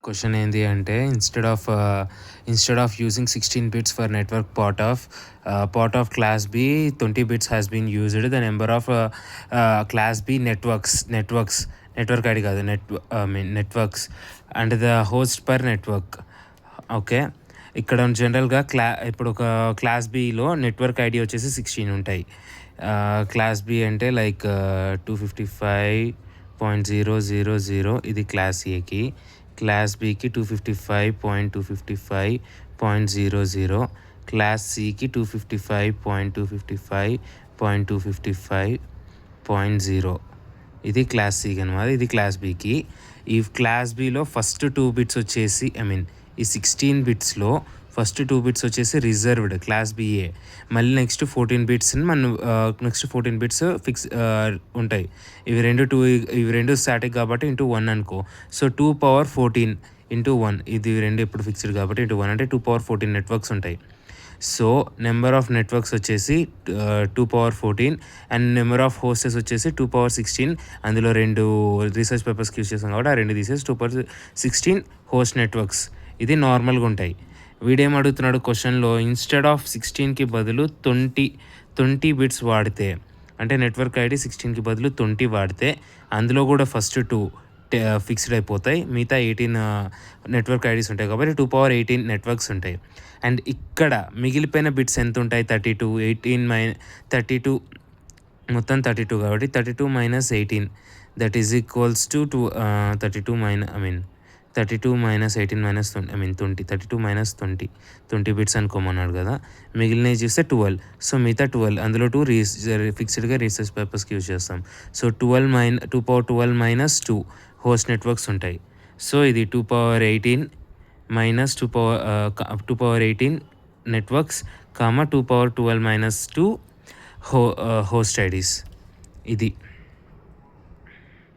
Question ఏంది అంటే instead of using 16 bits for network part of class B 20 bits has been used. The number of class B network ID కాదు networks and the host per network. Okay, ఇక్కడ జనరల్గా ఇప్పుడు ఒక class below network ID వచ్చేసి 16 ఉంటాయి. Class B అంటే like 255.000 ఇది class ఏకి, క్లాస్ బికి 255.255.00, క్లాస్ సికి 255.255.255.0. ఇది క్లాస్ సికి అనమాట, ఇది క్లాస్ బికి. ఈ క్లాస్ బిలో ఫస్ట్ 2 బిట్స్ వచ్చేసి ఈ 16 బిట్స్లో ఫస్ట్ 2 బిట్స్ వచ్చేసి రిజర్వ్డ్ క్లాస్ బిఏ. మళ్ళీ నెక్స్ట్ 14 బిట్స్ ఫిక్స్ ఉంటాయి. ఇవి రెండు స్టాటిక్ కాబట్టి ఇంటూ 1 అనుకో. సో 2^14 ఇంటూ 1, ఇది రెండు ఇప్పుడు ఫిక్స్డ్ కాబట్టి ఇంటూ 1 అంటే 2^14 నెట్వర్క్స్ ఉంటాయి. సో నెంబర్ ఆఫ్ నెట్వర్క్స్ వచ్చేసి 2^14 అండ్ నెంబర్ ఆఫ్ హోస్టెస్ వచ్చేసి 2^16. అందులో 2 రీసెర్చ్ పేపర్స్కి యూస్ చేస్తాం కాబట్టి ఆ 2 తీసేసి 2^16 హోస్ట్ నెట్వర్క్స్. ఇది నార్మల్గా ఉంటాయి. వీడేం అడుగుతున్నాడు క్వశ్చన్లో, ఇన్స్టెడ్ ఆఫ్ 16కి బదులు 20 బిట్స్ వాడితే, అంటే నెట్వర్క్ ఐడి 16కి బదులు 20 వాడితే అందులో కూడా ఫస్ట్ 2 ఫిక్స్డ్ అయిపోతాయి, మిగతా 18 నెట్వర్క్ ఐడీస్ ఉంటాయి కాబట్టి 2^18 నెట్వర్క్స్ ఉంటాయి. అండ్ ఇక్కడ మిగిలిపోయిన బిట్స్ ఎంత ఉంటాయి, 32 మొత్తం 32 కాబట్టి 32 - 18 that is equals to 32 - 18 - 20 32 - 20 bits అనుకోమన్నాడు కదా. మిగిలినవి చూస్తే 12. సో మిగతా 12 అందులో 2 ఫిక్స్డ్గా రీసెర్చ్ పేపర్స్కి యూజ్ చేస్తాం. సో 2^12 - 2 హోస్ట్ నెట్వర్క్స్ ఉంటాయి. సో ఇది 2^18 - 2^18 నెట్వర్క్స్, 2^12 - 2 హోస్ట్ ఐడీస్. ఇది